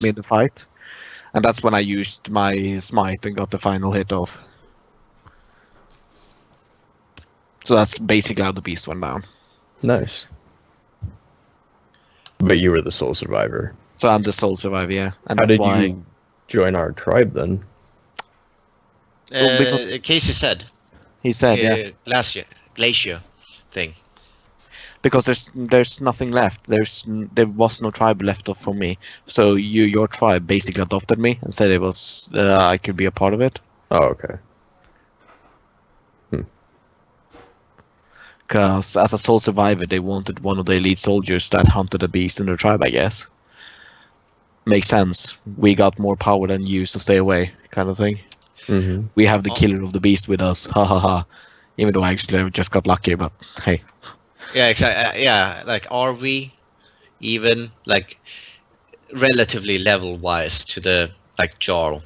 me in the fight, and that's when I used my smite and got the final hit off. So that's basically how the beast went down. Nice. But you were the sole survivor. So I'm the sole survivor, yeah. And How that's did why you join our tribe then? Casey said. he said, yeah. Glacier thing. Because there's nothing left. There was no tribe left for me. So your tribe basically adopted me and said it was I could be a part of it. Oh, okay. Because as a sole survivor, they wanted one of the elite soldiers that hunted a beast in their tribe, I guess. Makes sense. We got more power than you, so stay away, kind of thing. Mm-hmm. We have the killer of the beast with us, ha ha ha. Even though I actually just got lucky, but hey. Yeah, exactly. Yeah, like, are we even like relatively level-wise to the like Jarl?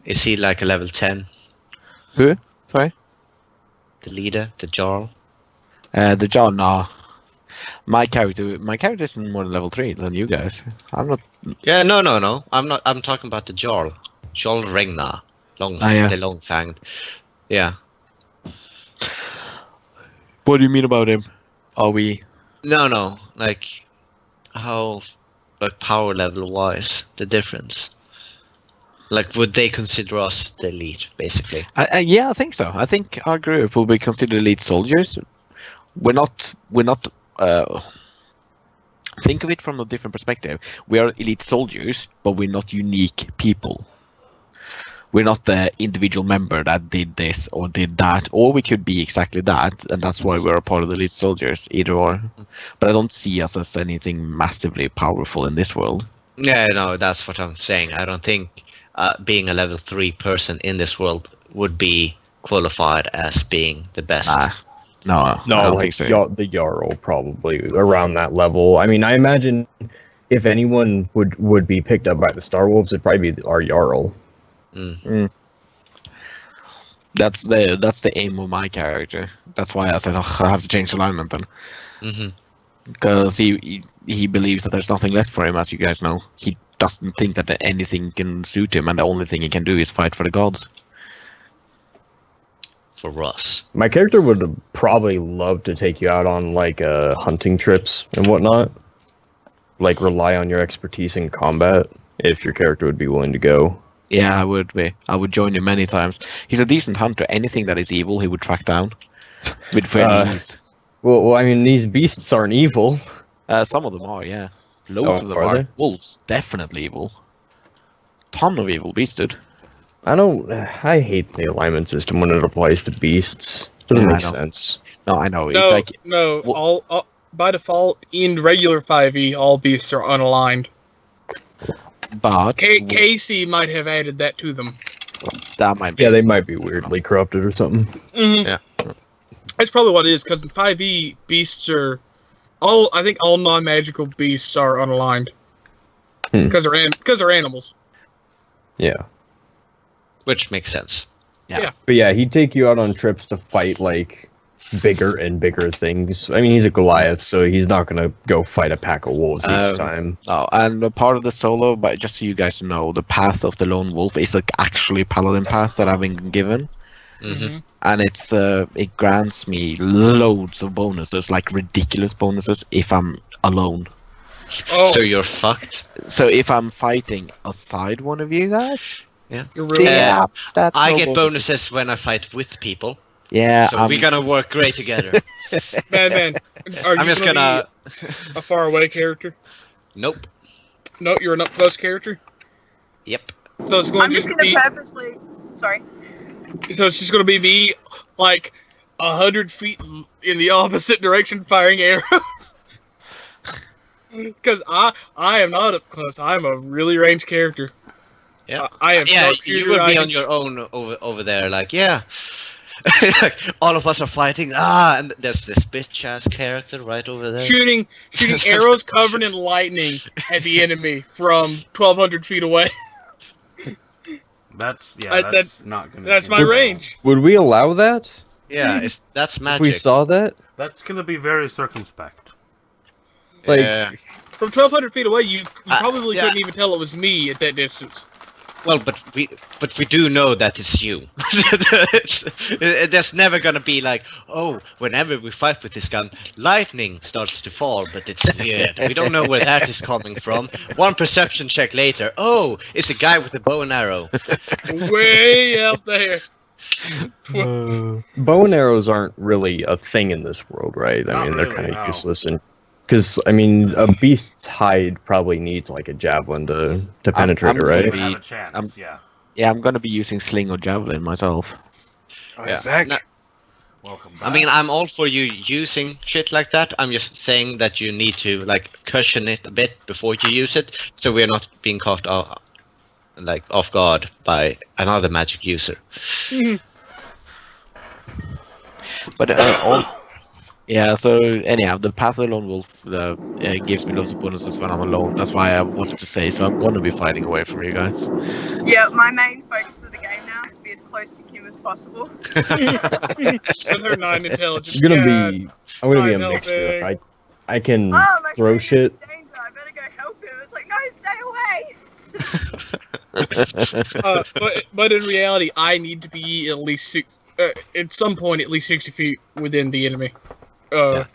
Is he like a level 10? Who? Sorry? The leader, the Jarl. The John, no. My character is more than level 3 than you guys. I'm not. Yeah, no. I'm not. I'm talking about the Jarl. Jarl Regnar, yeah. the long-fanged. Yeah. What do you mean about him? Are we? No. Like, how, like, power level-wise, the difference. Like, would they consider us the elite, basically? Yeah, I think so. I think our group will be considered elite soldiers. We're not. Think of it from a different perspective. We are elite soldiers, but we're not unique people. We're not the individual member that did this or did that, or we could be exactly that, and that's why we're a part of the elite soldiers, either or. But I don't see us as anything massively powerful in this world. Yeah, no, that's what I'm saying. I don't think being a level 3 person in this world would be qualified as being the best. No, I don't think so. The Jarl probably around that level. I mean, I imagine if anyone would be picked up by the Star Wolves, it'd probably be our Jarl. That's the aim of my character. That's why I said I have to change alignment then. Because he believes that there's nothing left for him, as you guys know. He doesn't think that anything can suit him, and the only thing he can do is fight for the gods. For us. My character would probably love to take you out on like hunting trips and whatnot. Like rely on your expertise in combat if your character would be willing to go. Yeah, I would be. I would join him many times. He's a decent hunter. Anything that is evil, he would track down with fair ease. Well, I mean, these beasts aren't evil. Some of them are, yeah. Loads of them are are. they? Wolves, definitely evil. Ton of evil beasts, dude. I hate the alignment system when it applies to beasts. Doesn't make sense. No, I know. No, It's like, no. All by default in regular 5e, all beasts are unaligned. but Casey might have added that to them. that might be. Yeah, they might be weirdly corrupted or something. Mm-hmm. Yeah. That's probably what it is, because in 5e, beasts are I think all non-magical beasts are unaligned because they're animals. Yeah. Which makes sense. Yeah. But yeah, he'd take you out on trips to fight like bigger and bigger things. I mean, he's a Goliath, so he's not gonna go fight a pack of wolves each time. No, and a part of the solo, but just so you guys know, the path of the lone wolf is like actually paladin path that I've been given, and it grants me loads of bonuses, like ridiculous bonuses, if I'm alone. Oh, So you're fucked. So if I'm fighting aside one of you guys, Yeah. you're really that's I no get bonus. bonuses when I fight with people. Yeah, So we're gonna work great together. man. Are you I'm just gonna. be a far away character? Nope. No, you're an up close character. Yep. So it's going I'm to just just gonna be. purposely. Sorry. So it's just going to be me, like 100 feet in the opposite direction, firing arrows. Because I am not up close. I'm a really ranged character. Yeah. I have Yeah, sharpshooter, you would I be can on your own over there, like, yeah. Like, all of us are fighting, and there's this bitch-ass character right over there. shooting arrows covered in lightning at the enemy from 1,200 feet away. That's not gonna. That's be my well. range. Would we allow that? Yeah, that's If magic. we saw that? That's gonna be very circumspect. Like, Yeah. From 1,200 feet away, you probably yeah. couldn't even tell it was me at that distance. Well, but we do know that it's you. There's never gonna be like, oh, whenever we fight with this gun, lightning starts to fall, but it's weird. We don't know where that is coming from. One perception check later, oh, it's a guy with a bow and arrow. Way out there. Bow and arrows aren't really a thing in this world, right? I Not mean, really, they're kind of no. useless, and because I mean, a beast's hide probably needs like a javelin to penetrate it, I'm right? You gonna have be- a chance, I'm- yeah. Yeah, I'm gonna be using sling or javelin myself. Yeah. Back. No, Welcome back. I mean, I'm all for you using shit like that. I'm just saying that you need to like cushion it a bit before you use it, so we're not being caught off guard by another magic user. But yeah. So anyhow, the path of the lone wolf gives me lots of bonuses when I'm alone. That's why I wanted to say. So I'm gonna be fighting away from you guys. Yeah, my main focus for the game now is to be as close to Kim as possible. With her 9 intelligence. I'm gonna yes. be a I'm mixture. helping. I can Oh, my throw friend is shit. in danger. I better go help him. It's like, no, stay away. But in reality, I need to be at least at some point at least 60 feet within the enemy,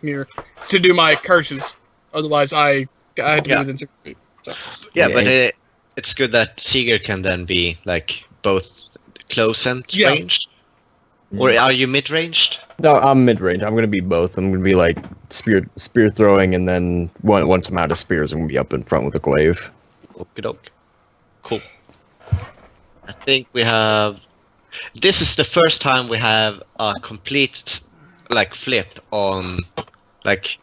near to do my curses. Otherwise, I had to be within 60 feet. So. Yeah, Yeah. but it's good that Seeger can then be like both close and Yeah. ranged. Or are you mid-ranged? No, I'm mid range. I'm gonna be both. I'm gonna be like spear throwing, and then once I'm out of spears, I'm gonna be up in front with a glaive. Okey-doke. Cool. I think we have... This is the first time we have a complete, like, flip on, like,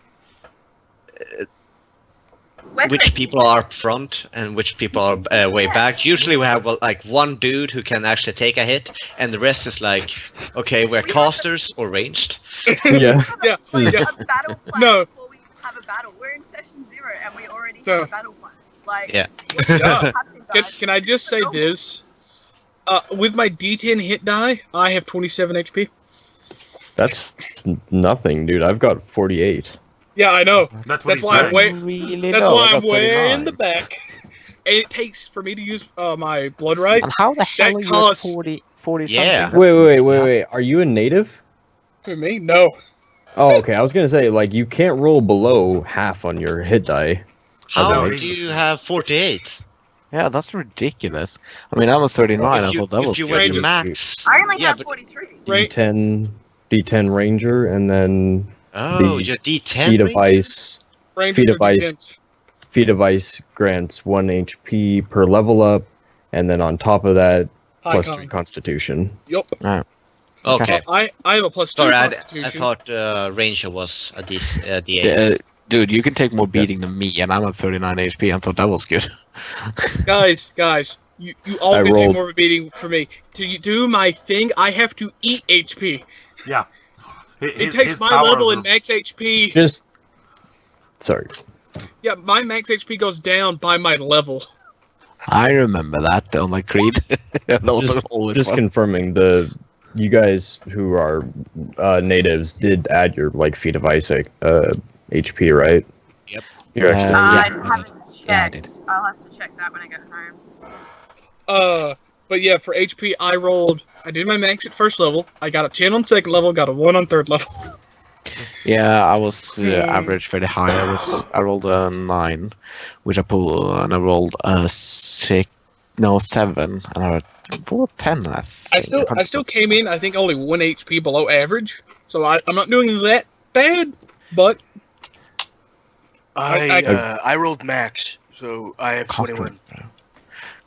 which people are up front and which people are way back. Usually we have, well, like, one dude who can actually take a hit, and the rest is like, okay, we're casters or ranged. Yeah. Yeah, Like yeah. a battle plan No. before we have a battle. We're in session 0 and we already So- have a battle plan. Like, Yeah. what's Yeah. happening, Can, guys? can I just say this? With my D10 hit die, I have 27 HP. That's nothing, dude. I've got 48. Yeah, I know. That's what That's he's why I'm saying. way. That's why I'm way in the back. And it takes for me to use my blood right. And how the hell are you at costs- 40 Yeah. something? Wait. Are you a native? For me, no. Oh, okay. I was gonna say, like, you can't roll below half on your hit die. How No, do you have 48? Yeah, that's ridiculous. I mean, I was 39. I thought that was if you good. were Ranger. to max... I only yeah, have but... 43. Right. D10 ranger, and then Oh, the you're D10 feet of ranger? ice. Rangers Feet are of ice. D10s. Feet of ice grants 1 HP per level up, and then on top of that, High plus con. 3 constitution. Yup. Okay. I have a plus 2 Sorry, I constitution. thought Ranger was a D8. Dude, you can take more beating than me, and I'm at 39 HP. I thought that was good. Guys, you all I can rolled- take more of a beating for me. To do my thing, I have to eat HP. Yeah. It takes my level and max HP. Just. Sorry. Yeah, my max HP goes down by my level. I remember that on my Creed. That was always Just fun. confirming, you guys who are natives did add your like feet of ice HP, right? Yep. Your extra. I Yeah. haven't Yeah, I checked. did. I'll have to check that when I get home. But yeah, for HP, I did my max at first level. I got a 10 on second level, got a 1 on third level. Yeah, I was average very high. I rolled a 9, which I pulled, and I rolled a 7, and I rolled a 10. I think. I still came in, I think, only 1 HP below average. So I'm not doing that bad, but I rolled max, so I have 21.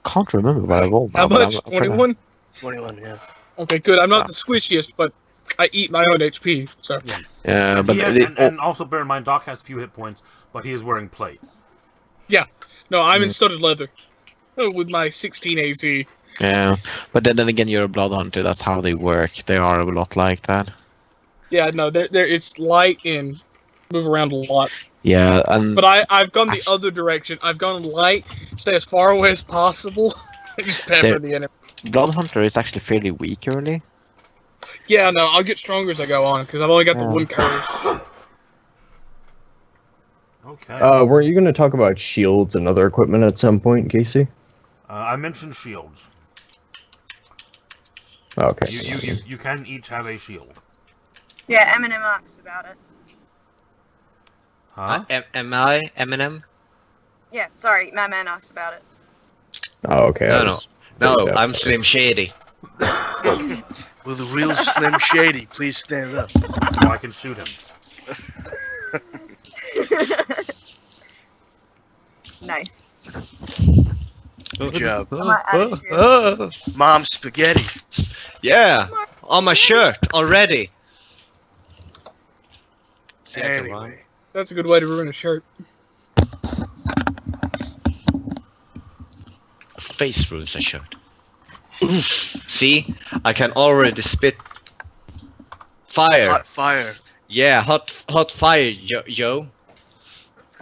Can't remember what I rolled. how now, but much? I'm pretty- 21, yeah. Okay, good. I'm not the squishiest, but I eat my own HP. So Yeah, but And also bear in mind, Doc has few hit points, but he is wearing plate. no, I'm in studded leather with my 16 AC. yeah, but then again, you're a blood hunter. That's how they work. They are a lot like that. Yeah, no, it's light and move around a lot. Yeah, and But I've gone the other direction. I've gone light, stay as far away as possible, and just pepper There- the enemy. blood hunter is actually fairly weak early. Yeah, no, I'll get stronger as I go on because I've only got the Yeah. 1 curse. Okay. Weren't you going to talk about shields and other equipment at some point, Casey? I mentioned shields. Okay. You can each have a shield. Yeah, Eminem asked about it. Huh? Am I Eminem? Yeah, sorry, my man asked about it. Oh, okay. No, I'm Slim Shady. Will the real Slim Shady please stand up? So I can shoot him. Nice. Good job. I might add a shield. Mom spaghetti. Yeah, on my shirt already. Second one. Anyway. That's a good way to ruin a shirt. Face ruins a shirt. Oof. See, I can already spit fire. Hot fire. Yeah, hot fire, yo.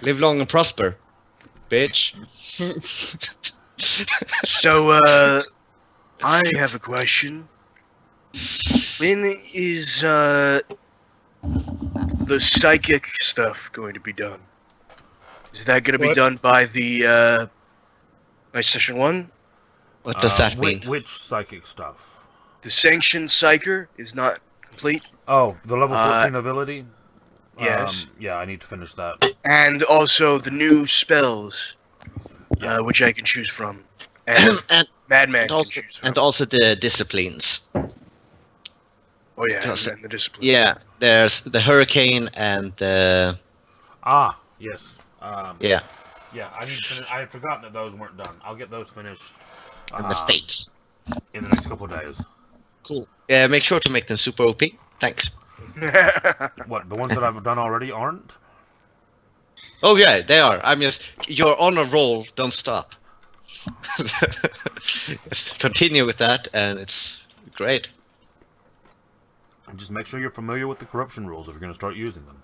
Live long and prosper, bitch. So, I have a question. When is, the psychic stuff going to be done? Is that going to be What? done by the, by session 1? What does that mean? Which psychic stuff? The sanctioned psyker is not complete. Oh, the level 14 ability? Yes. Yeah, I need to finish that. And also the new spells, which I can choose from. And and Madman can also, choose from. and also the disciplines. Oh yeah, Because- and the discipline. Yeah, there's the hurricane and the Yes. yeah, Yeah, I need to finish. I had forgotten that those weren't done. I'll get those finished and the fates. in the next couple of days. Cool. Yeah, make sure to make them super OP. Thanks. What, the ones that I've done already aren't? Oh yeah, they are. I'm just you're on a roll. Don't stop. Just continue with that, and it's great. And just make sure you're familiar with the corruption rules if you're going to start using them.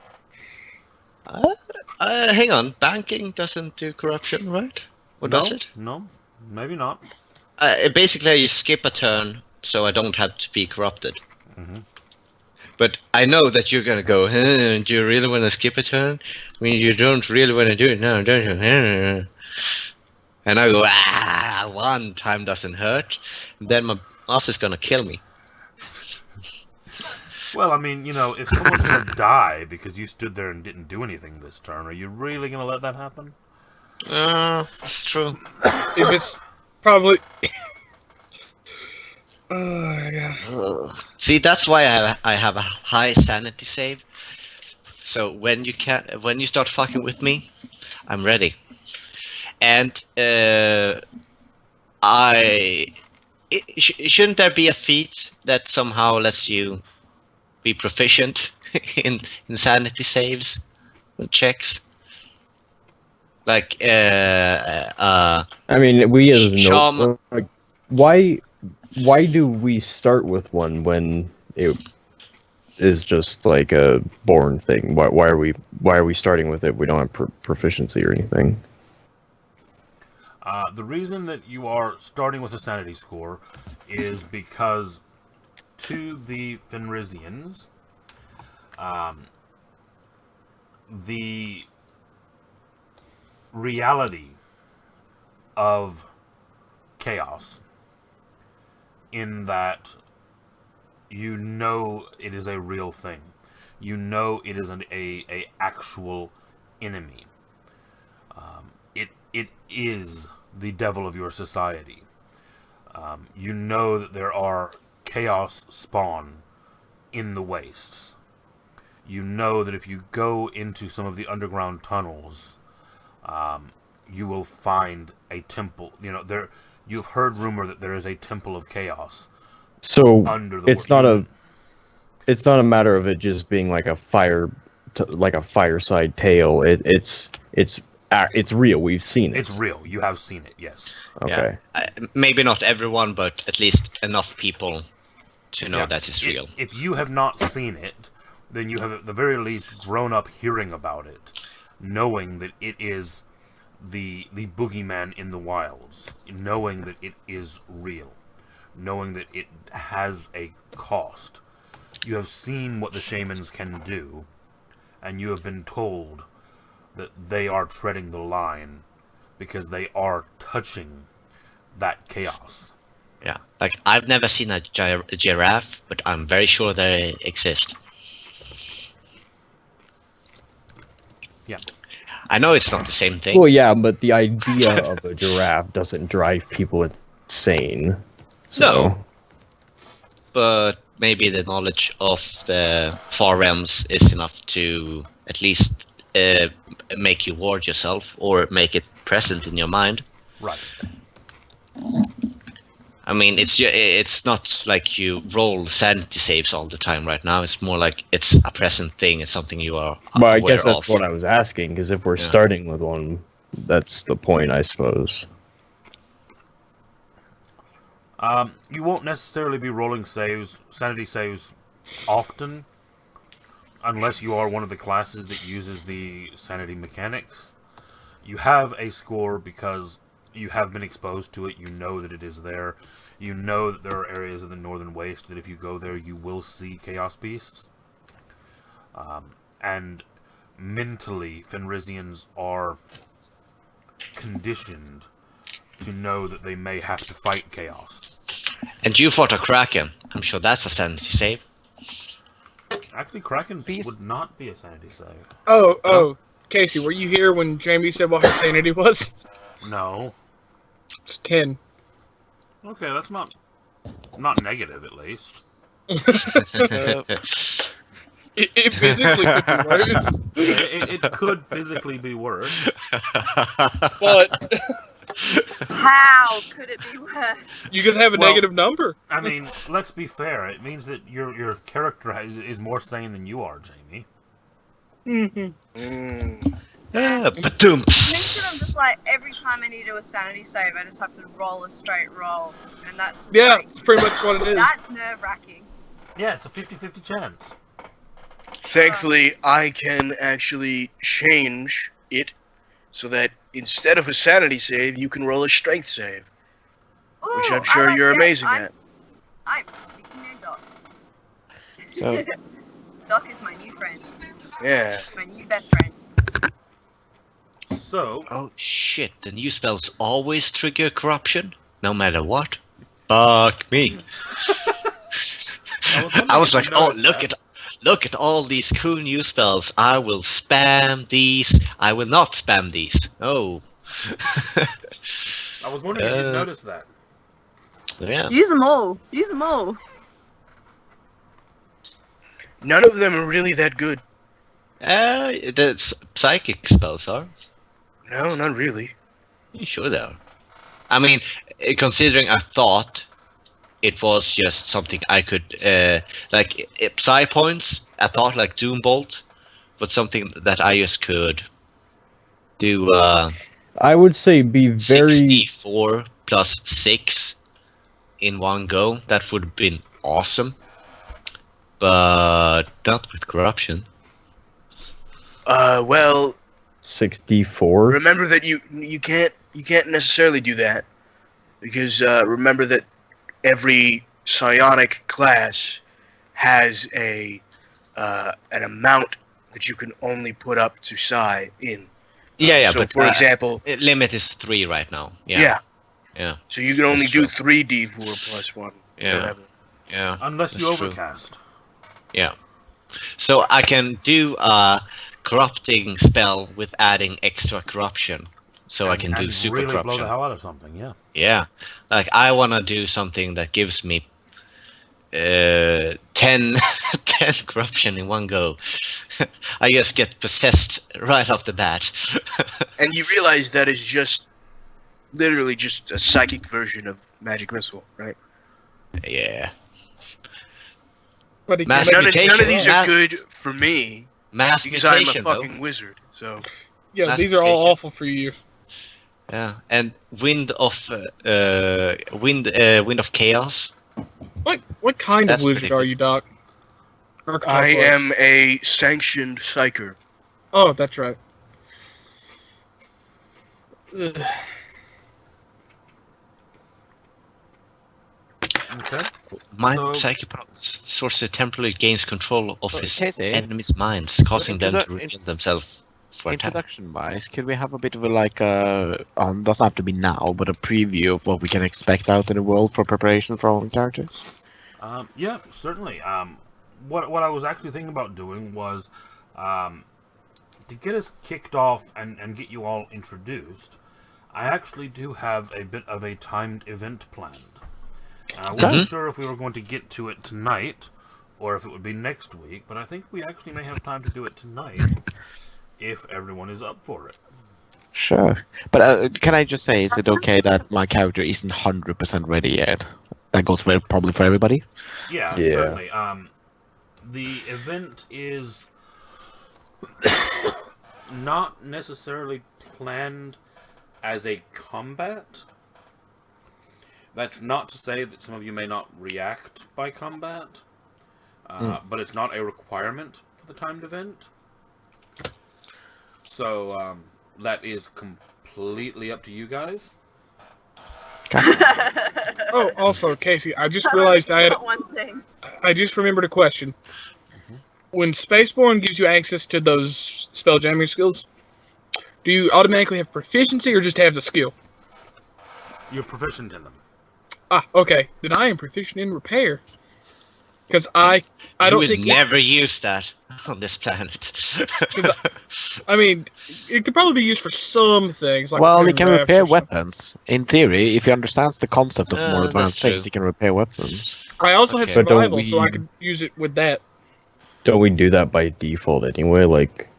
Hang on. Banking doesn't do corruption, right? Or does it? No, maybe not. Basically, you skip a turn, so I don't have to be corrupted. Mhm. But I know that you're gonna go. Do you really want to skip a turn? I mean, you don't really want to do it now, don't you? And I go, one time doesn't hurt. Then my boss is gonna kill me. Well, I mean, if someone's going to die because you stood there and didn't do anything this turn, are you really going to let that happen? That's true. If it's probably. Oh yeah. See, that's why I have a high sanity save. So when you start fucking with me, I'm ready. And shouldn't there be a feat that somehow lets you be proficient in sanity saves checks? Like I mean, we as Shaman. why do we start with one when it is just like a born thing? Why are we starting with it? We don't have proficiency or anything. The reason that you are starting with a sanity score is because to the Fenrisians, the reality of chaos, in that it is a real thing. It is a actual enemy. It is the devil of your society. That there are chaos spawn in the wastes. That if you go into some of the underground tunnels, you will find a temple. You've heard rumor that there is a temple of chaos. So Under the it's not a matter of it just being like a fireside tale. It's real. We've seen it. It's real. You have seen it. Yes. Okay. Yeah. Maybe not everyone, but at least enough people to know that it's real. If you have not seen it, then you have at the very least grown up hearing about it, knowing that it is the boogeyman in the wilds, knowing that it is real, knowing that it has a cost. You have seen what the shamans can do, and you have been told that they are treading the line because they are touching that chaos. Yeah, like I've never seen a giraffe, but I'm very sure they exist. Yeah. I know it's not the same thing. Well, yeah, but the idea of a giraffe doesn't drive people insane. So. No. But maybe the knowledge of the far realms is enough to at least make you ward yourself or make it present in your mind. Right. I mean, it's not like you roll sanity saves all the time right now. It's more like it's a present thing. It's something you are Well, I aware guess that's of. what I was asking, because if we're Yeah. starting with one, that's the point, I suppose. You won't necessarily be rolling sanity saves, often, unless you are one of the classes that uses the sanity mechanics. You have a score because you have been exposed to it. You know that it is there. You know that there are areas of the Northern Waste that if you go there, you will see Chaos Beasts. And mentally, Fenrisians are conditioned to know that they may have to fight Chaos. And you fought a Kraken. I'm sure that's a sanity save. Actually, Kraken Beast- would not be a sanity save. Oh, Casey, were you here when Jamie said what her sanity was? No. It's 10. Okay, that's not negative, at least. It physically could be worse, It could physically be worse. but How could it be worse? you could have a Well- negative number. I mean, let's be fair. It means that your character is more sane than you are, Jamie. Mm. Ba-doom. Instead of just like every time I need to do a sanity save, I just have to roll a straight roll, and that's just Yeah, like, it's pretty much what it is. that's nerve wracking. Yeah, it's a 50-50 chance. Thankfully, I can actually change it so that instead of a sanity save, you can roll a strength save, which Ooh, I'm sure I like you're that. amazing I'm, at. I'm sticking there, Doc. So, Doc is my new friend, Yeah. my new best friend. So, Oh shit, the new spells always trigger corruption? No matter what? Fuck me. I was like, oh, look at all these cool new spells. I will spam these. I will not spam these. Oh. I was wondering if you'd noticed that. Yeah. Use them all. Use them all. None of them are really that good. The psychic spells are. No, not really. You sure they are? I mean, considering I thought it was just something I could, like, psi points, I thought like Doom Bolt, but something that I just could do, I would say be very 64 plus 6 in one go. That would have been awesome. But not with corruption. Well, 64. remember that you can't necessarily do that, because remember that every psionic class has an amount that you can only put up to psi in. Yeah, So, but for example, limit is 3 right now. yeah. Yeah. So you can only That's do true. 3d4 plus 1. Yeah. Whatever. Yeah. Unless you That's true. overcast. Yeah. So I can do a corrupting spell with adding extra corruption. So I can do and super really blow corruption. the hell out of something, yeah. Yeah. Like I want to do something that gives me 10 10 corruption in one go. I just get possessed right off the bat. And you realize that is just literally just a psychic version of Magic Missile, right? Yeah. But he Mass can't- None of these are Mass- good for me Mass because I'm a mutation, fucking though. wizard. So yeah, these are all Mastication. awful for you. Yeah, and wind of chaos. What kind That's of wizard pretty are good. you, Doc? I Archetype-wise. am a sanctioned psyker. Oh, that's right. Ugh. Okay. My So- psychopath sorcerer temporarily gains control of his Casey? enemies' minds, causing Into them the- to reveal themselves. introduction-wise, could we have a bit of a doesn't have to be now, but a preview of what we can expect out in the world for preparation for our own characters? Yeah, certainly. What I was actually thinking about doing was to get us kicked off and get you all introduced. I actually do have a bit of a timed event planned. I wasn't sure if we were going to get to it tonight or if it would be next week, but I think we actually may have time to do it tonight if everyone is up for it. Sure. But can I just say, is it okay that my character isn't 100% ready yet? That goes probably for everybody? Yeah, certainly. The event is not necessarily planned as a combat. That's not to say that some of you may not react by combat, but it's not a requirement for the timed event. So that is completely up to you guys. Oh, also, Casey, I just realized I had. One thing. I just remembered a question. When Spaceborne gives you access to those spell jamming skills, do you automatically have proficiency or just have the skill? You're proficient in them. Ah, okay. Then I am proficient in repair. Because I don't would think never use that on this planet. I mean, it could probably be used for some things. Like Well, he can rafts repair or something. weapons. In theory, if he understands the concept of more that's advanced things, true. he can repair weapons. I also have Okay. But don't survival, so I we- could use it with that. Don't we do that by default anyway? Like,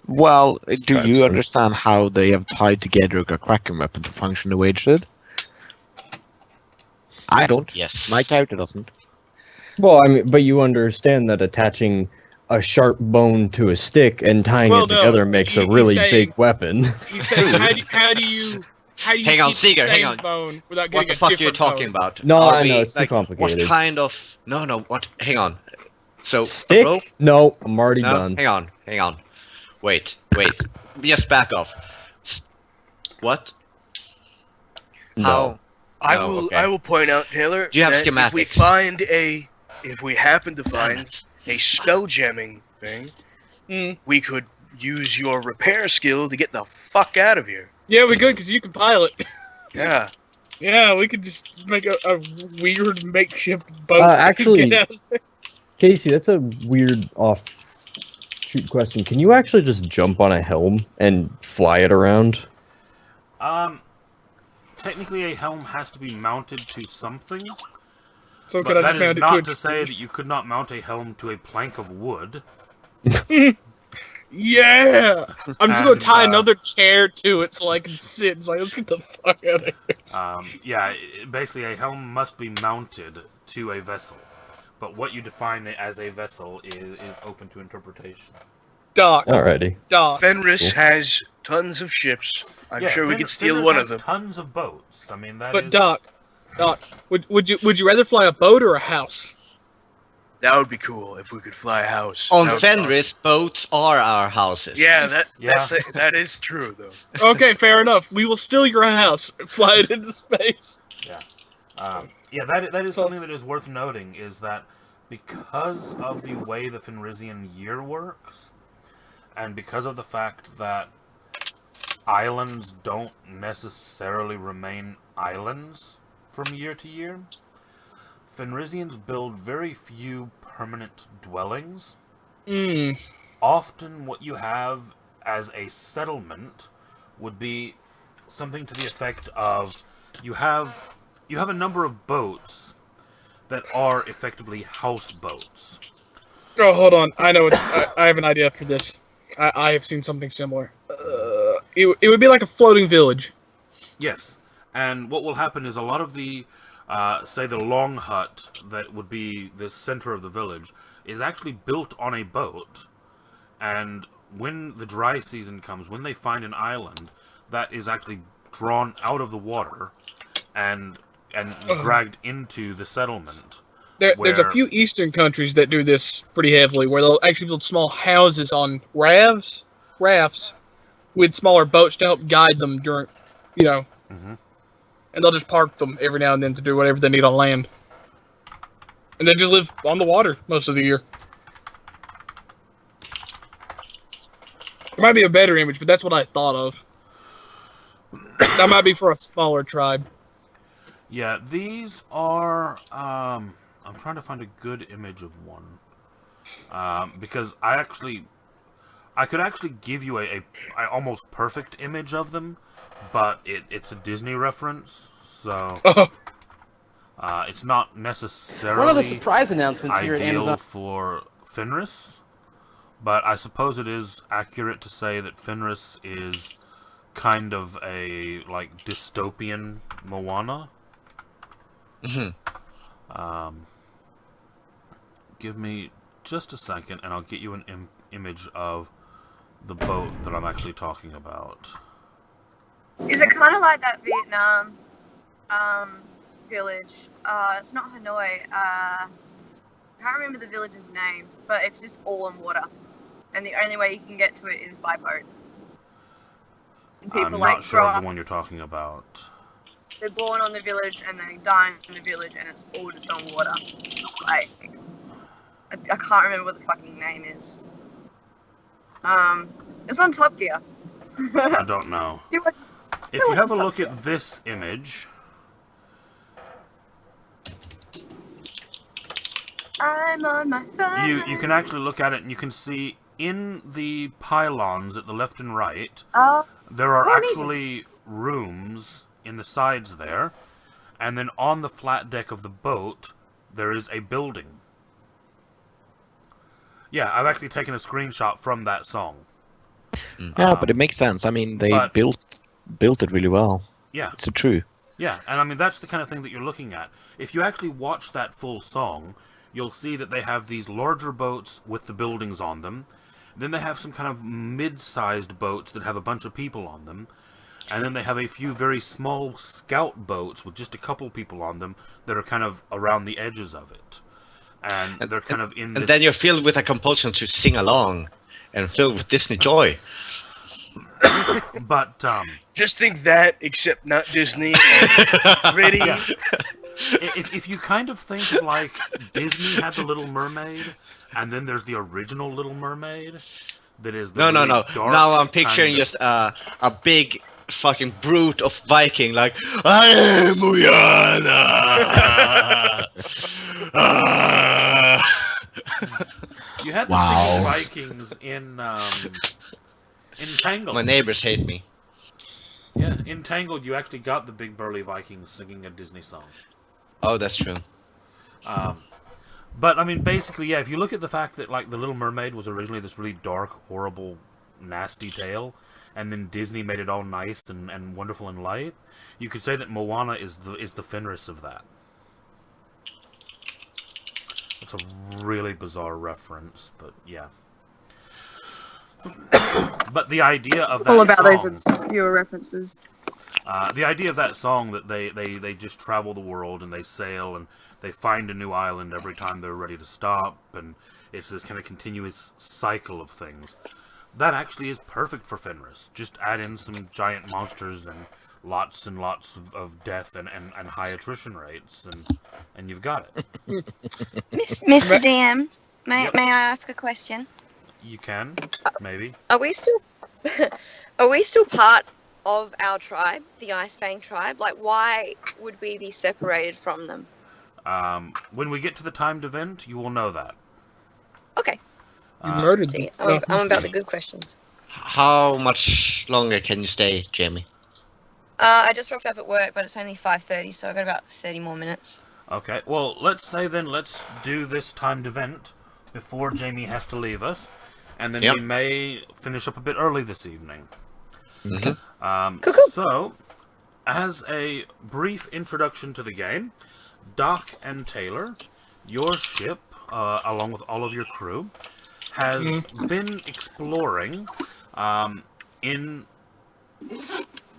Well, do you Transfer. understand how they have tied together a Kraken weapon to function the way it should? I don't. Yes. My character doesn't. well, I mean, but you understand that attaching a sharp bone to a stick and tying Well, it no, together makes a he's really saying- big weapon. He's saying, how do you Hang on, keep Seeger, the hang same on. bone without What getting the a fuck are you different talking bone? about? No, Are I we, know, it's too like, complicated. What kind of... No, what? Hang on. So, Stick? rope? No, I'm already No, done. hang on. Wait. Just back off. What? No. How? I No, will. okay. I will point out, Taylor. Do you have that schematics? if we happen to Damn find it. a spell jamming thing, we could use your repair skill to get the fuck out of here. Yeah, we could, because you can pilot. Yeah. Yeah, we could just make a weird makeshift boat. Actually- Get out. Casey, that's a weird offshoot question. Can you actually just jump on a helm and fly it around? Technically, a helm has to be mounted to something. So But could I that just is mount it not to a to say that you could not mount a helm to a plank of wood. Yeah! I'm just gonna And, tie another chair to it so I can sit. It's like, let's get the fuck out of here. Yeah, basically a helm must be mounted to a vessel. But what you define as a vessel is open to interpretation. Doc. Alrighty. Doc. Fenris Cool. has tons of ships. I'm Yeah, sure we could steal Fenris one has of them. Tons of boats. I mean, that But is... Doc, would you rather fly a boat or a house? That would be cool if we could fly a house. On That would be Fenris, boats are our houses. awesome. Yeah. That is true though. Okay, fair enough. We will steal your house and fly it into space. Yeah, that is So- something that is worth noting, is that because of the way the Fenrisian year works, and because of the fact that islands don't necessarily remain islands from year to year, Fenrisians build very few permanent dwellings. Often what you have as a settlement would be something to the effect of you have a number of boats that are effectively houseboats. Oh, hold on. I know. I have an idea for this. I have seen something similar. It would be like a floating village. Yes, and what will happen is a lot of the, say the long hut that would be the center of the village is actually built on a boat, and when the dry season comes, when they find an island, that is actually drawn out of the water and dragged into the settlement. There's a Where- few Eastern countries that do this pretty heavily, where they'll actually build small houses on rafts, with smaller boats to help guide them during, Mhm. and they'll just park them every now and then to do whatever they need on land. And they just live on the water most of the year. There might be a better image, but that's what I thought of. That might be for a smaller tribe. Yeah, these are. I'm trying to find a good image of one, because I could actually give you a almost perfect image of them, but it's a Disney reference, so it's not necessarily One of the surprise announcements here at ideal Amazon. for Fenris. But I suppose it is accurate to say that Fenris is kind of a like dystopian Moana. Give me just a second, and I'll get you an image of the boat that I'm actually talking about. Is it kind of like that Vietnam village? It's not Hanoi. I can't remember the village's name, but it's just all on water, and the only way you can get to it is by boat. And people I'm like not sure grow of up, the one you're talking about. they're born on the village and they die in the village, and it's all just on water. Like, I can't remember what the fucking name is. It's on Top Gear. I don't know. If you have a look at this image, I'm on my phone. you can actually look at it and you can see in the pylons at the left and right, there are actually rooms in the sides there, and then on the flat deck of the boat, there is a building. Yeah, I've actually taken a screenshot from that song. Yeah, but it makes sense. I mean, they built it really well. Yeah. It's true. Yeah, and I mean, that's the kind of thing that you're looking at. If you actually watch that full song, you'll see that they have these larger boats with the buildings on them. Then they have some kind of mid-sized boats that have a bunch of people on them. And then they have a few very small scout boats with just a couple people on them that are kind of around the edges of it. And they're kind of in this... And then you're filled with a compulsion to sing along and filled with Disney joy. But, Just think that, except not Disney. Gritty. Yeah. If you kind of think of like Disney had the Little Mermaid, and then there's the original Little Mermaid, that is the No. dark Now I'm picturing kind of... just a big fucking brute of Viking, like, I am Muyana. You had the singing Vikings in Tangled. My neighbors hate me. Yeah, in Tangled, you actually got the big burly Vikings singing a Disney song. Oh, that's true. But I mean, basically, yeah. If you look at the fact that like the Little Mermaid was originally this really dark, horrible, nasty tale, and then Disney made it all nice and wonderful and light, you could say that Moana is the Fenris of that. It's a really bizarre reference, but yeah. But the idea of that all about song, those obscure references. the idea of that song that they just travel the world and they sail and they find a new island every time they're ready to stop, and it's this kind of continuous cycle of things. That actually is perfect for Fenris. Just add in some giant monsters and lots of death and high attrition rates, and you've got it. Mr. DM, may Yep. I ask a question? You can, maybe. Are we still part of our tribe, the Ice Fang tribe? Like, why would we be separated from them? When we get to the timed event, you will know that. Okay. You murdered See, them. I'm about the good questions. How much longer can you stay, Jamie? I just rocked up at work, but it's only 5:30, so I got about 30 more minutes. Okay, well, let's do this timed event before Jamie has to leave us, and then we may finish up a bit early this evening. Mm-hmm. So, as a brief introduction to the game, Doc and Taylor, your ship, along with all of your crew, has been exploring in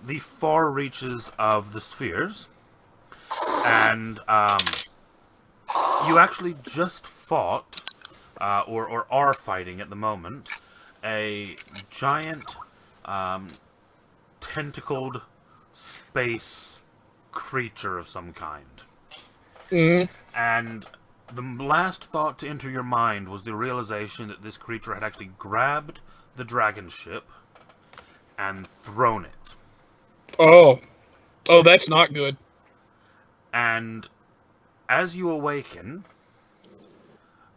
the far reaches of the spheres, and you actually just fought, or are fighting at the moment, a giant tentacled space creature of some kind. And the last thought to enter your mind was the realization that this creature had actually grabbed the dragon ship and thrown it. Oh, that's not good. And as you awaken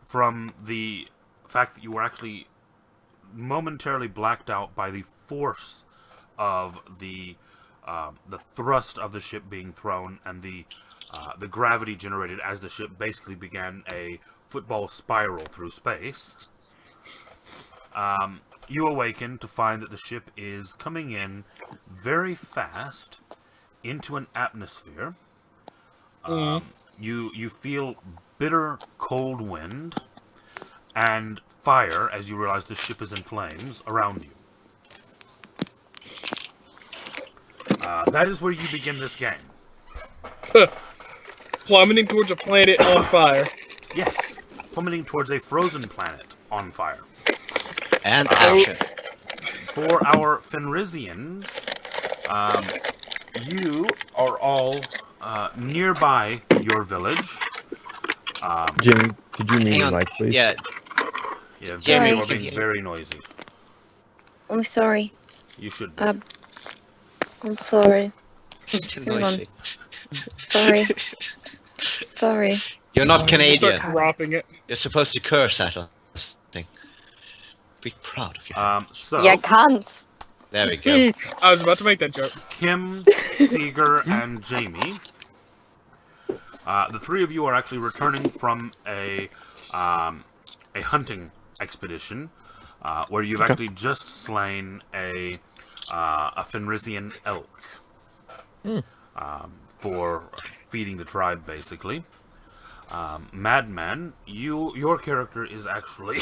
from the fact that you were actually momentarily blacked out by the force of the thrust of the ship being thrown and the gravity generated as the ship basically began a football spiral through space, you awaken to find that the ship is coming in very fast into an atmosphere. You feel bitter cold wind and fire as you realize the ship is in flames around you. That is where you begin this game. Plummeting towards a planet on fire. Yes, plummeting towards a frozen planet on fire. And action. For our Fenrisians, you are all nearby your village. Jimmy, could you mute Hang your on. mic, please? Yeah, Yeah, Sorry. you are being very noisy. I'm sorry. You should be. I'm sorry. still Hang on. noisy. Sorry. Sorry. You're not Canadian. Start dropping it. You're supposed to curse at us. Be proud of you. So, Yeah, cunts. There we go. I was about to make that joke. Kim, Seeger, and Jamie, the three of you are actually returning from a hunting expedition where you've actually just slain a Fenrisian elk for feeding the tribe, basically. Madman, your character is actually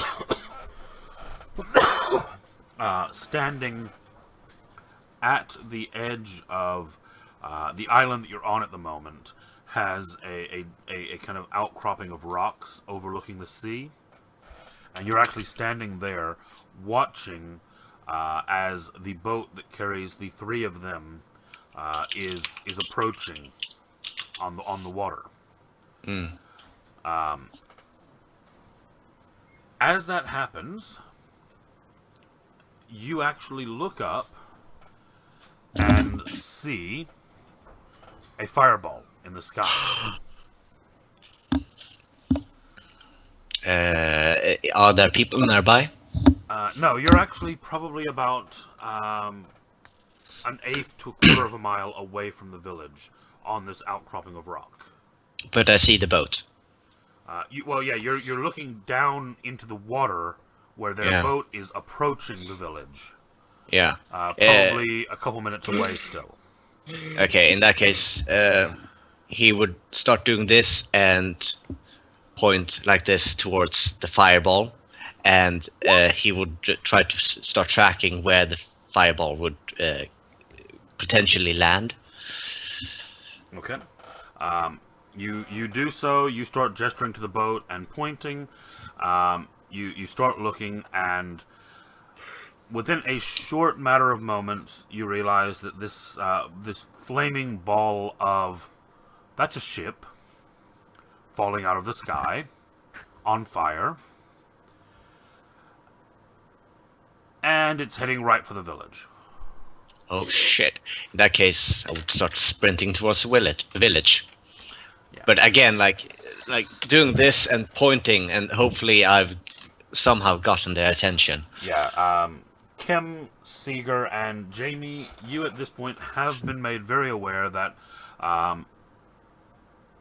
standing at the edge of the island that you're on at the moment. Has a kind of outcropping of rocks overlooking the sea, and you're actually standing there watching as the boat that carries the three of them is approaching on the water. As that happens, you actually look up and see a fireball in the sky. Are there people nearby? No, you're actually probably about an eighth to a quarter of a mile away from the village on this outcropping of rock. But I see the boat. You're looking down into the water where their boat is approaching the village. Yeah. Probably a couple minutes away still. Okay, in that case, he would start doing this and point like this towards the fireball, and he would try to start tracking where the fireball would potentially land. Okay. You do so. You start gesturing to the boat and pointing. You start looking, and within a short matter of moments, you realize that this flaming ball of that's a ship falling out of the sky on fire, and it's heading right for the village. Oh shit! In that case, I would start sprinting towards the village. Yeah. But again, like doing this and pointing, and hopefully I've somehow gotten their attention. Yeah. Kim, Seeger, and Jamie, you at this point have been made very aware that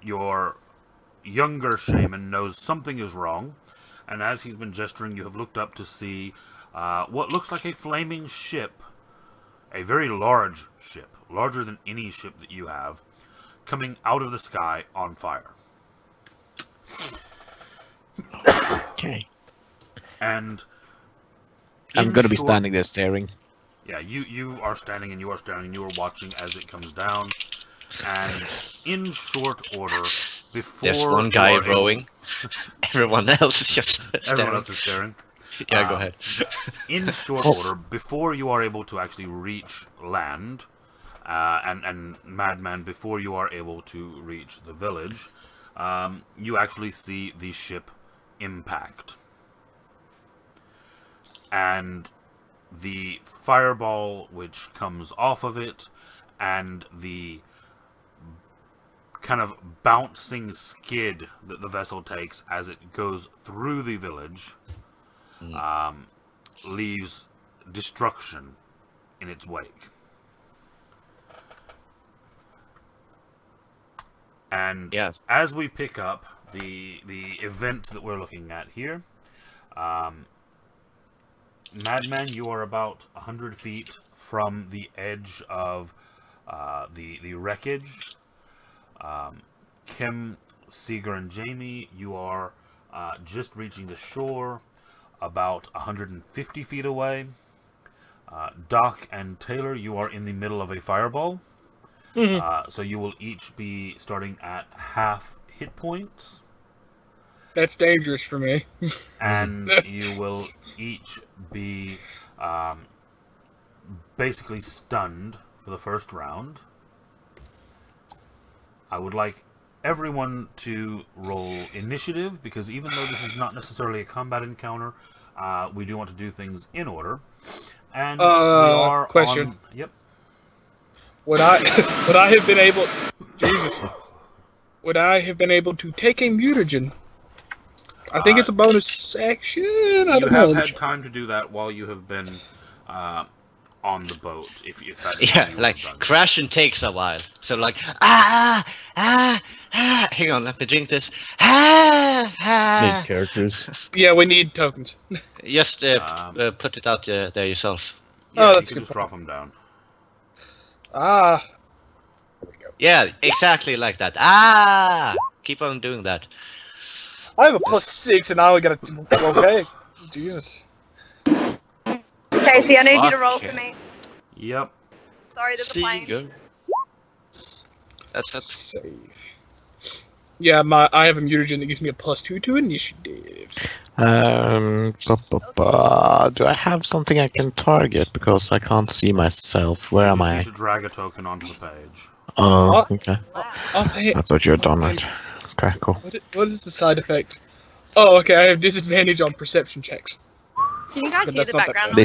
your younger shaman knows something is wrong, and as he's been gesturing, you have looked up to see what looks like a flaming ship, a very large ship, larger than any ship that you have, coming out of the sky on fire. Okay. And I'm going to be standing there staring. Yeah, you are standing and you are staring and you are watching as it comes down. And in short order, before There's one guy rowing. Everyone else is just staring. Everyone else is staring. Yeah, go ahead. In short order, before you are able to actually reach land, and Madman, before you are able to reach the village, you actually see the ship impact. And the fireball which comes off of it, and the kind of bouncing skid that the vessel takes as it goes through the village leaves destruction in its wake. And Yes. as we pick up the event that we're looking at here, Madman, you are about 100 feet from the edge of the wreckage. Kim, Seeger, and Jamie, you are just reaching the shore, about 150 feet away. Doc and Taylor, you are in the middle of a fireball. So you will each be starting at half hit points. That's dangerous for me. And you will each be basically stunned for the first round. I would like everyone to roll initiative, because even though this is not necessarily a combat encounter, we do want to do things in order. And we are question. Yep. Would I have been able? Jesus. Would I have been able to take a mutagen? I think it's a bonus action. I You don't have know. had time to do that while you have been on the boat. If that is Yeah, what you like have done. crashing takes a while. So like hang on, let me drink this. Need characters. Yeah, we need tokens. Just put it out there yourself. Yeah, that's you a can good just drop them down. Ah. There we go. Yeah, exactly like that. Keep on doing that. I have a +6 and I only got a 2. Okay. Jesus. Casey, I need you to roll Okay. for me. Yep. Sorry, there's a plane. Seeger. That's Save. Yeah, I have a mutagen that gives me a +2 to initiative. Do I have something I can target? Because I can't see myself. Where You am just I? need to drag a token onto the page. Oh, okay. Okay. I thought you were done it. Okay, cool. What is the side effect? Oh, okay. I have disadvantage on perception checks. Can you guys But see that's the not that background?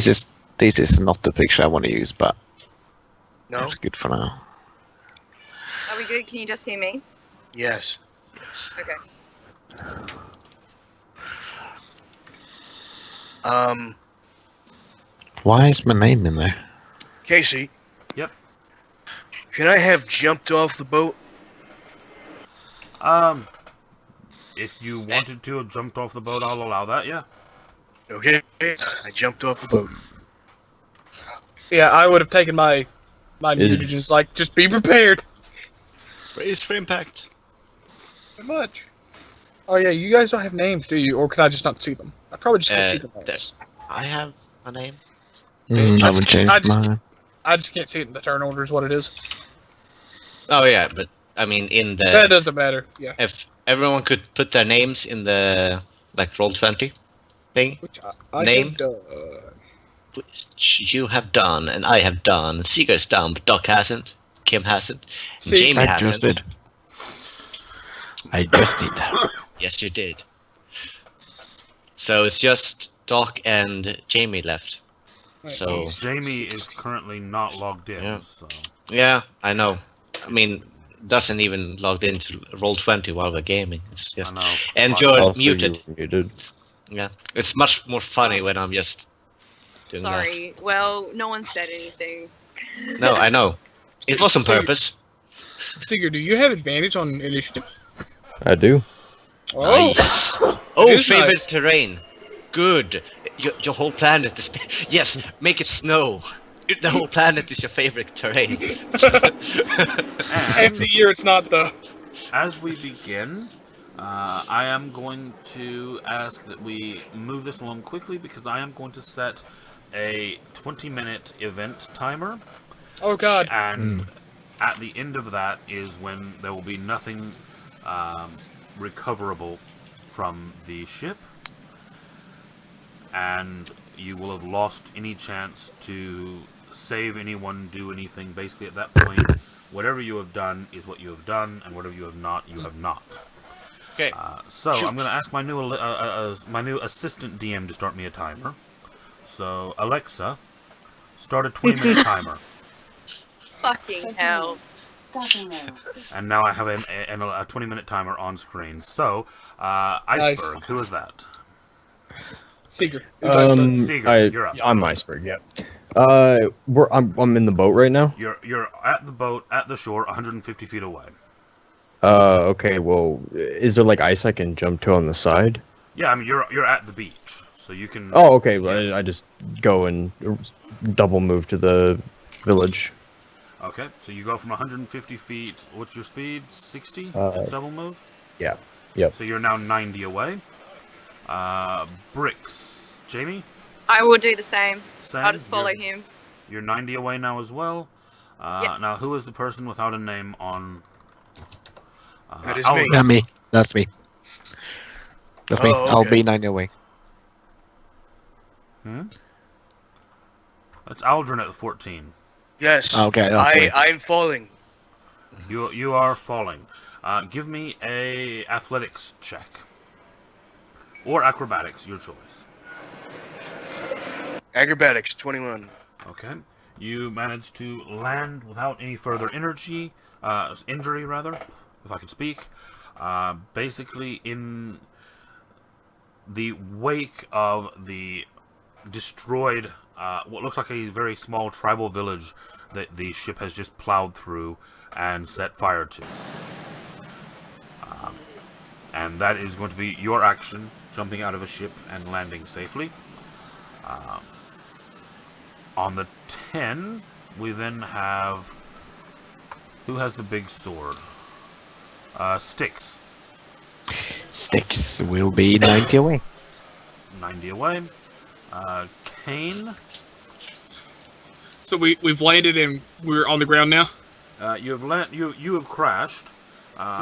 This is not the picture I want to use, but No? that's good for now. Are we good? Can you just hear me? Yes. Okay. Why is my name in there? Casey. Yep. Can I have jumped off the boat? If you wanted to have jumped off the boat, I'll allow that, yeah. Okay. I jumped off the boat. Yeah, I would have taken my mutagens. Like, just be prepared. Raised for impact. Pretty much. Oh yeah, you guys don't have names, do you? Or can I just not see them? I probably just can't see the names. I have a name. I would change I just- mine. I just can't see it in the turn order is what it is. Oh yeah, but I mean in That the doesn't matter. Yeah. if everyone could put their names in the like roll20 thing, Which I Name? have done. which you have done and I have done. Seeger's done, but Doc hasn't. Kim hasn't. See, Jamie I hasn't. just did. I just did. Yes, you did. So it's just Doc and Jamie left. So Jamie is currently not logged in, Yeah. so... yeah, I know. I mean, doesn't even logged into Roll20 while we're gaming. It's I just know. and Fuck. you're Also, muted. you were muted. Yeah, it's much more funny when I'm just doing Sorry. Well, no one said anything. that. No, I know. It was on purpose. Seeger, do you have advantage on initiative? I do. Oh, Nice. Oh, is favorite nice. terrain. Good. Your whole planet is. Yes, make it snow. The whole planet is your favorite terrain. half And the year it's not though. as we begin, I am going to ask that we move this along quickly, because I am going to set a 20-minute event timer. Oh god. And at the end of that is when there will be nothing recoverable from the ship, and you will have lost any chance to save anyone, do anything. Basically, at that point, whatever you have done is what you have done, and whatever you have not, you have not. Okay. So I'm going to ask my new assistant DM to start me a timer. So Alexa, Start a 20-minute timer. Fucking hell. Starting now. And now I have a 20-minute timer on screen. So, Iceberg, who is that? Seeger. Seeger, you're up. I'm Iceberg. Yeah. I'm in the boat right now. You're at the boat at the shore, 150 feet away. Okay. Well, is there like ice I can jump to on the side? Yeah, I mean you're at the beach, so you can. Oh, okay. Well, I just go and double move to the village. Okay, so you go from 150 feet. What's your speed? 60? Double move? Yeah. Yep. So you're now 90 away. Bricks. Jamie? I will do the same. Same. I'll just follow him. You're 90 away now as well. Yep. Now, who is the person without a name on... That is Aldrin? me. Me. That's me. That's me. Oh, I'll okay. be 90 away. That's Aldrin at 14. Yes. Okay. That's I'm falling. You are falling. Give me a athletics check. Or acrobatics, your choice. Acrobatics 21. Okay. You managed to land without any further injury, if I could speak. Basically, in the wake of the destroyed, what looks like a very small tribal village that the ship has just plowed through and set fire to. And that is going to be your action, jumping out of a ship and landing safely. On the 10, we then have... Who has the big sword? Styx. Styx will be 90 away. 90 away. Kane. So we've landed and we're on the ground now. You have crashed.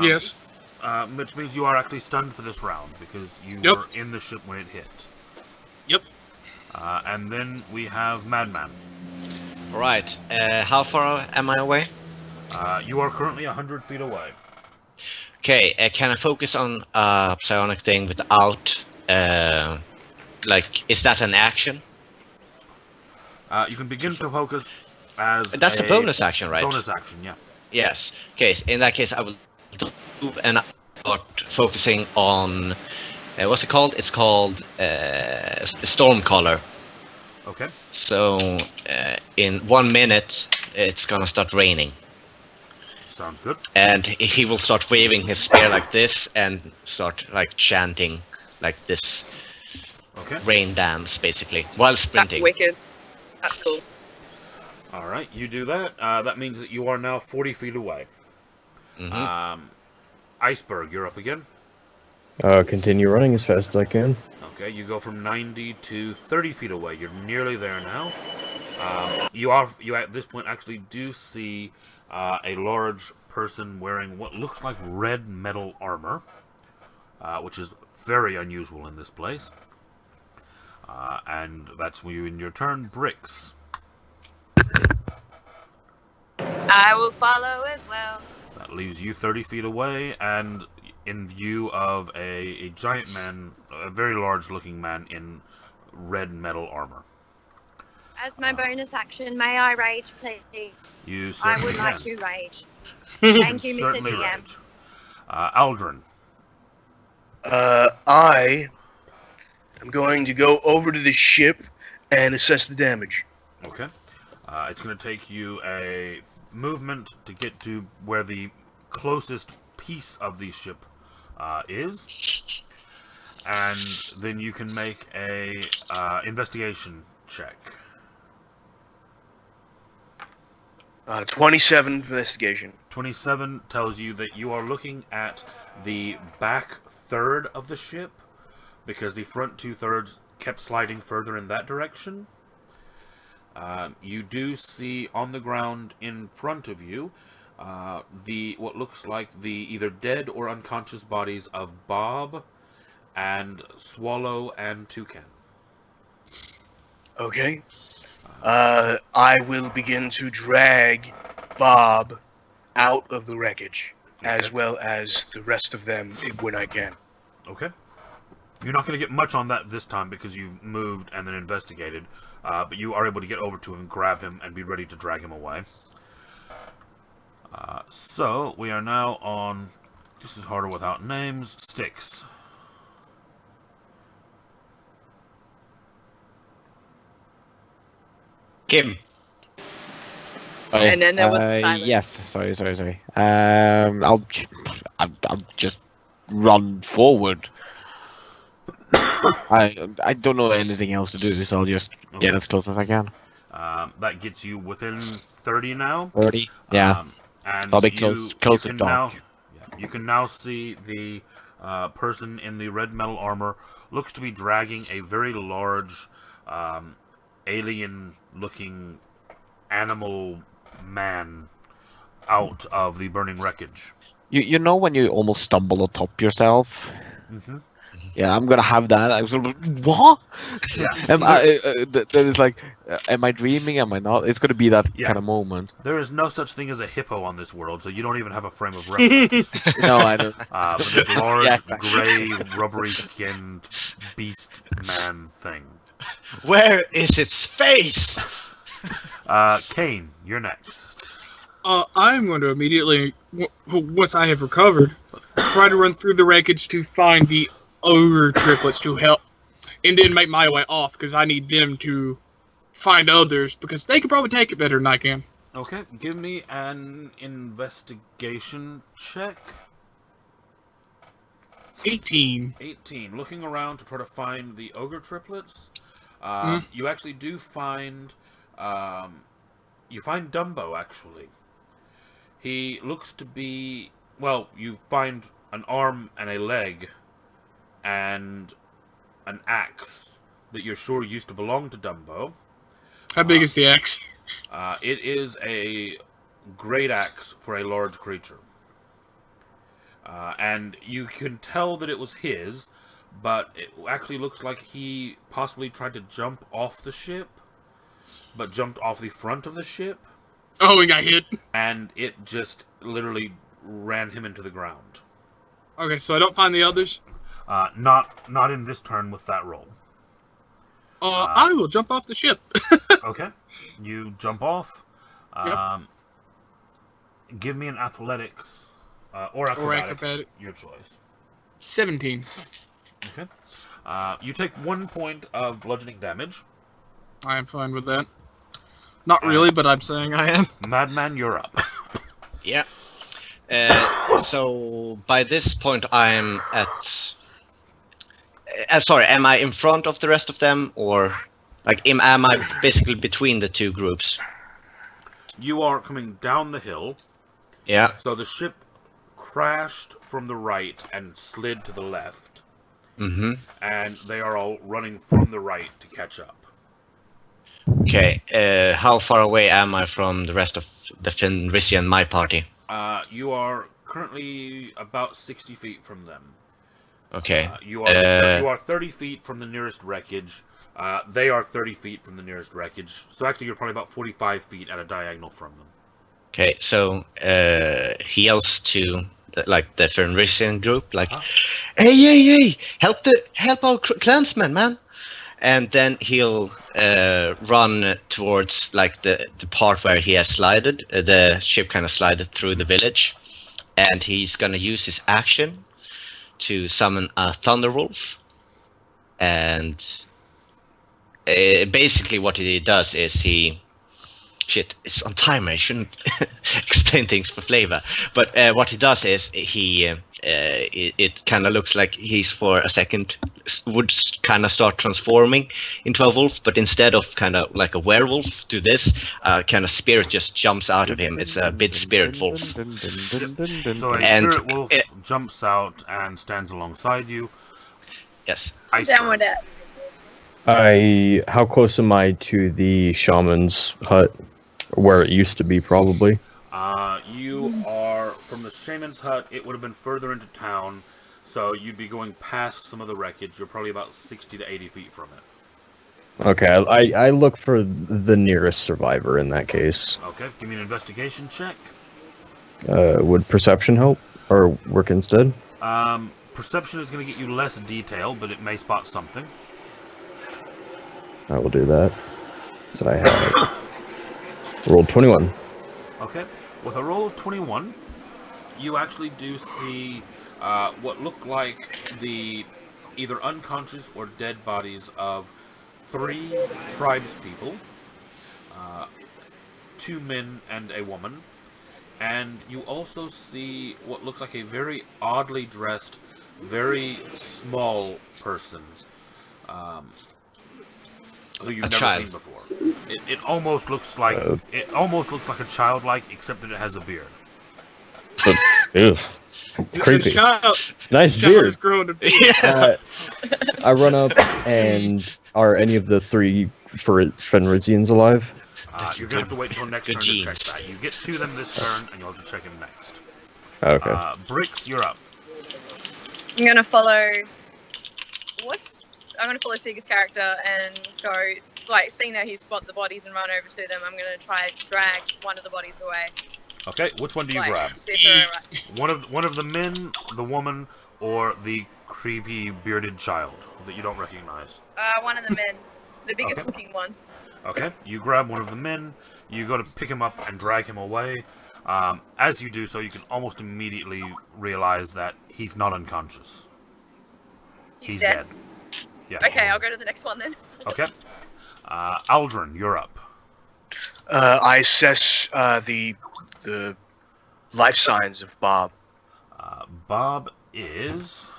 Yes. Which means you are actually stunned for this round because you Yep. were in the ship when it hit. Yep. And then we have Madman. Right. How far am I away? You are currently 100 feet away. Okay. Can I focus on psionic thing without is that an action? You can begin to focus as That's a bonus action, right? Bonus action, yeah. Yes. Okay. In that case, I will move and start focusing on what's it called? It's called Stormcaller. Okay. So in 1 minute, it's gonna start raining, Sounds good. and he will start waving his spear like this and start like chanting like this Okay. rain dance, basically, while That's sprinting. wicked. That's cool. All right, you do that. That means that you are now 40 feet away. Mhm. Iceberg, you're up again. Continue running as fast as I can. Okay, you go from 90 to 30 feet away. You're nearly there now. You at this point actually do see a large person wearing what looks like red metal armor, which is very unusual in this place. And that's when you, in your turn, Bricks. I will follow as well. That leaves you 30 feet away and in view of a giant man, a very large-looking man in red metal armor. As my bonus action, may I rage, please? You I certainly would like can. to rage. Thank you, Mr. Certainly DM. rage. Aldrin. I am going to go over to the ship and assess the damage. Okay. It's going to take you a movement to get to where the closest piece of the ship is, and then you can make a investigation check. 27 investigation. 27 tells you that you are looking at the back third of the ship, because the front 2/3 kept sliding further in that direction. You do see on the ground in front of you what looks like the either dead or unconscious bodies of Bob and Swallow and Toucan. Okay. I will begin to drag Bob out of the wreckage, as Okay. well as the rest of them when I can. Okay. You're not going to get much on that this time because you've moved and then investigated, but you are able to get over to him, grab him, and be ready to drag him away. So, we are now on... This is harder without names. Sticks. Kim. And then there was silence. Yes, sorry. I'll just run forward. I don't know anything else to do, so I'll just get as close as I can. That gets you within 30 now. 30, yeah. And I'll be close to Doc. You can now see the person in the red metal armor looks to be dragging a very large, alien-looking animal man out of the burning wreckage. You know when you almost stumble atop yourself? Mm-hmm. Yeah, I'm gonna have that. I was gonna what? Yeah. That is like, am I dreaming? Am I not? It's gonna be that kind of moment. There is no such thing as a hippo on this world, so you don't even have a frame of reference. No, I don't. But this large, Yeah, exactly. gray, rubbery-skinned beast man thing. Where is its face? Kane, you're next. I'm going to immediately, once I have recovered, try to run through the wreckage to find the ogre triplets to help, and then make my way off, because I need them to find others, because they could probably take it better than I can. Okay, give me an investigation check. 18. 18. Looking around to try to find the ogre triplets. Mhm. You actually do find... you find Dumbo, actually. He looks to be... Well, you find an arm and a leg and an axe that you're sure used to belong to Dumbo. How big is the axe? It is a great axe for a large creature. And you can tell that it was his, but it actually looks like he possibly tried to jump off the ship, but jumped off the front of the ship. Oh, he got hit. And it just literally ran him into the ground. Okay, so I don't find the others? Not in this turn with that roll. I will jump off the ship. Okay. You jump off. Yep. Give me an athletics or acrobatics, acrobatic. your choice. 17. Okay. You take 1 point of bludgeoning damage. I am fine with that. Not really, but I'm saying I am. Madman, you're up. Yeah. So by this point, I'm at. Sorry, am I in front of the rest of them, or like am I basically between the two groups? You are coming down the hill. Yeah. So the ship crashed from the right and slid to the left. Mm-hmm. And they are all running from the right to catch up. Okay. How far away am I from the rest of the Fenrisian, my party? You are currently about 60 feet from them. Okay. You are 30 feet from the nearest wreckage. They are 30 feet from the nearest wreckage. So actually, you're probably about 45 feet at a diagonal from them. Okay. So he yells to the Fenrisian group, like, "Hey! Help our clansmen, man!" And then he'll run towards like the part where he has slided. The ship kind of slided through the village, and he's gonna use his action to summon a Thunderwolf. And basically what he does is shit, it's on timer, I shouldn't explain things for flavor. But what he does is it kind of looks like he's for a second would kind of start transforming into a wolf, but instead of kind of like a werewolf do this, kind of spirit just jumps out of him. It's a bit spirit wolf. So a spirit wolf jumps out and stands alongside you. Yes. Down with that. How close am I to the shaman's hut? Where it used to be, probably. You are from the shaman's hut. It would have been further into town, so you'd be going past some of the wreckage. You're probably about 60 to 80 feet from it. Okay, I look for the nearest survivor in that case. Okay, give me an investigation check. Would perception help or work instead? Perception is going to get you less detail, but it may spot something. I will do that. So I have rolled 21. Okay. With a roll of 21, you actually do see what look like the either unconscious or dead bodies of 3 tribespeople, 2 men and a woman, and you also see what looks like a very oddly dressed, very small person, who you've never child. seen before. It almost looks like a childlike, except that it has a beard. Ew. It's creepy. Nice Child beard. has grown to be. I run up, and are any of the 3 Fenrisians alive? You're going to have to wait until next Good turn to check genes. that. You get to them this turn, and you'll have to check him next. Okay. Bricks, you're up. I'm gonna follow. I'm gonna follow Seeger's character and go, like, seeing that he's spot the bodies and run over to them. I'm gonna try and drag one of the bodies away. Okay, which one do you Like, grab? see if they're alright. One of the men, the woman, or the creepy bearded child that you don't recognize? One of the men, the biggest Okay. looking one. Okay, you grab one of the men, you go to pick him up and drag him away. As you do so, you can almost immediately realize that he's not unconscious. He's dead. dead. Yeah. Okay, I'll go to the next one then. Okay. Aldrin, you're up. I assess the life signs of Bob. Bob is...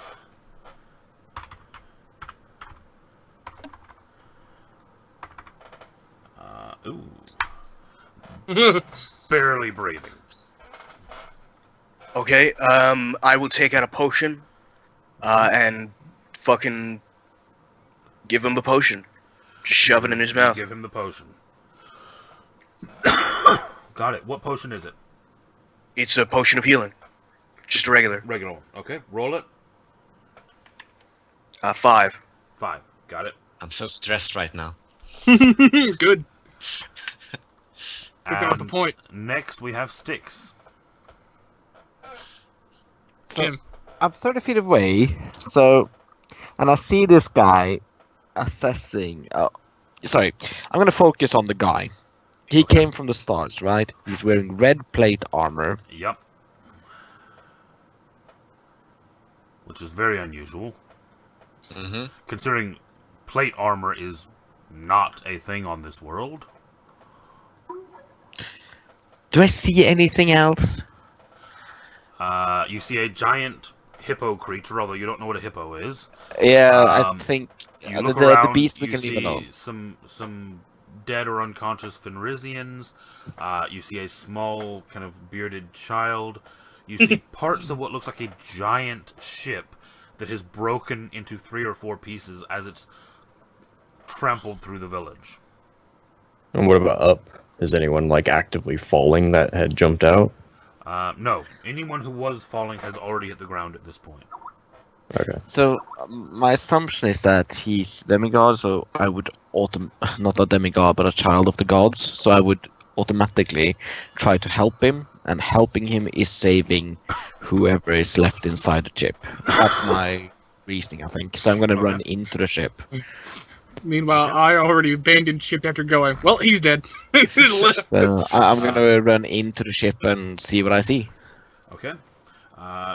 barely breathing. Okay, I will take out a potion, and fucking give him the potion. Just shove it in his mouth. Give him the potion. Got it. What potion is it? It's a potion of healing. Just a regular. Regular one. Okay, roll it. 5. 5. Got it. I'm so stressed right now. Good. Good, that was the And point. Next, we have Sticks. Tim. I'm 30 feet away, so, and I see this guy assessing. Sorry, I'm gonna focus on the guy. He Okay. came from the stars, right? He's wearing red plate armor. Yep. Which is very unusual, Mm-hmm. considering plate armor is not a thing on this world. Do I see anything else? You see a giant hippo creature, although you don't know what a hippo is. Yeah, I Um, think You the, look the around, beast we you can see leave alone. some dead or unconscious Fenrisians. You see a small, kind of bearded child. You see parts of what looks like a giant ship that has broken into 3 or 4 pieces as it's trampled through the village. And what about up? Is anyone like actively falling that had jumped out? No, anyone who was falling has already hit the ground at this point. Okay. So my assumption is that he's demigod, so I would not a demigod, but a child of the gods. So I would automatically try to help him, and helping him is saving whoever is left inside the ship. That's my reasoning, I think. So I'm gonna run into the ship. Meanwhile, I already abandoned ship after going. Well, he's dead. Left. So I'm gonna run into the ship and see what I see. Okay.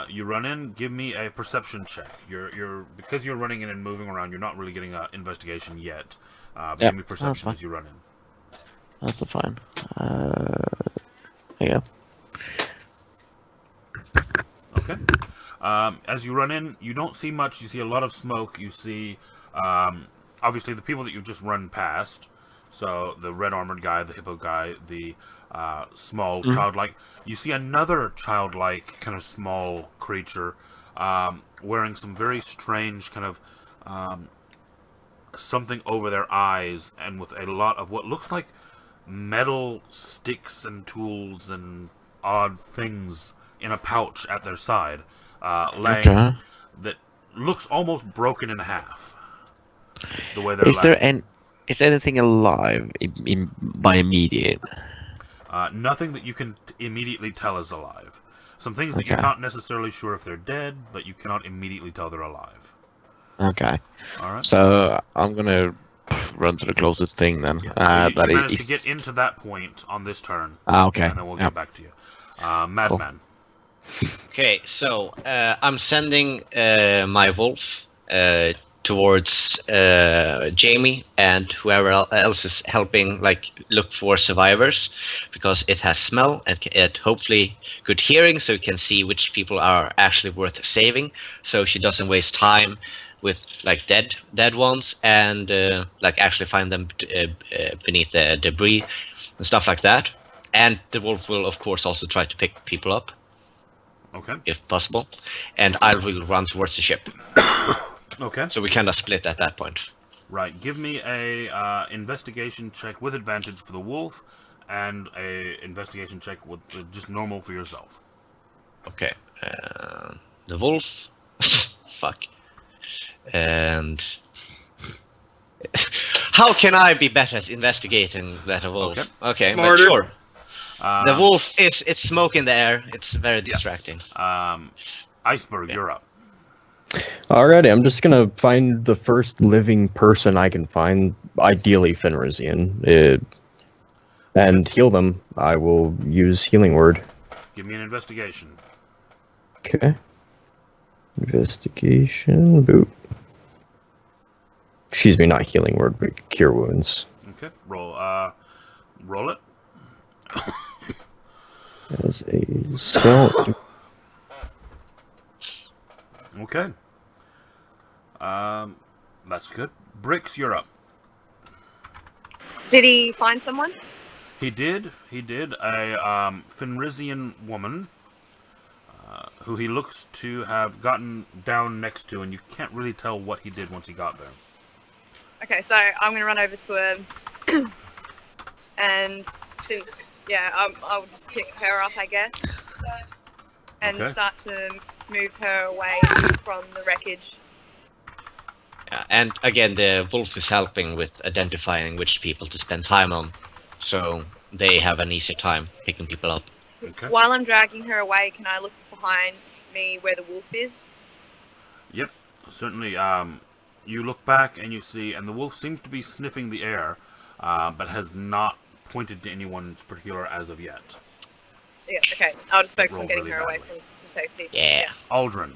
You run in. Give me a perception check. You're because you're running in and moving around. You're not really getting an investigation yet. But Yep, give me that's perception fine. as you run in. That's fine. There you go. Okay. As you run in, you don't see much. You see a lot of smoke. You see, obviously, the people that you've just run past. So the red armored guy, the hippo guy, the small childlike. You see another childlike kind of small creature wearing some very strange kind of something over their eyes, and with a lot of what looks like metal sticks and tools and odd things in a pouch at their side, laying Okay. that looks almost broken in half. The way they're Is there laying. is anything alive by immediate? Nothing that you can immediately tell is alive. Some things that you're Okay. not necessarily sure if they're dead, but you cannot immediately tell they're alive. Okay. All right. So I'm gonna run to the closest thing then. You That managed is. to get into that point on this turn, Okay. and then we'll Yeah. get back to you. Madman. Okay, so I'm sending my wolf towards Jamie and whoever else is helping, like, look for survivors, because it has smell and it hopefully good hearing, so you can see which people are actually worth saving, so she doesn't waste time with like dead ones, and like actually find them beneath the debris and stuff like that. And the wolf will of course also try to pick people up Okay. if possible, and I will run towards the ship. Okay. So we kind of split at that point. Right. Give me a investigation check with advantage for the wolf, and a investigation check with just normal for yourself. Okay. The wolf. Fuck. And how can I be better at investigating that a wolf? Okay, but Smarter. sure. The Um, wolf it's smoke in the air. It's very distracting. Iceberg, you're up. Alrighty, I'm just gonna find the first living person I can find, ideally Fenrisian, and heal them. I will use Healing Word. Give me an investigation. Okay. Investigation. Boop. Excuse me, not Healing Word, but Cure Wounds. Okay. Roll it. As a spell. Okay. That's good. Bricks, you're up. Did he find someone? He did. A Fenrisian woman who he looks to have gotten down next to, and you can't really tell what he did once he got there. Okay, so I'm gonna run over to her, and since I'll just pick her up, I guess, and Okay. start to move her away from the wreckage. Yeah, and again, the wolf is helping with identifying which people to spend time on, so they have an easier time picking people up. Okay. While I'm dragging her away, can I look behind me where the wolf is? Yep. Certainly. You look back and you see, and the wolf seems to be sniffing the air, but has not pointed to anyone particular as of yet. Yeah, okay. I'll just focus Roll on getting really her away badly. from safety. Yeah. Aldrin.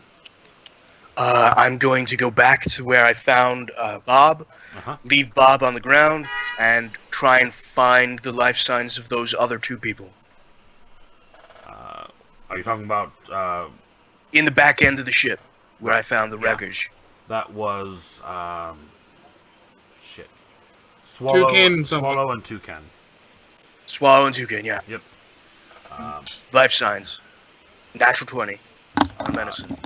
I'm going to go back to where I found Bob, Uh-huh. leave Bob on the ground, and try and find the life signs of those other two people. Are you talking about In the back end of the ship, where I found the Yeah. wreckage. that was shit. Swallow, Toucan and someone. Swallow and Toucan. Swallow and Toucan, yeah. Yep. Life signs. Natural 20 on medicine.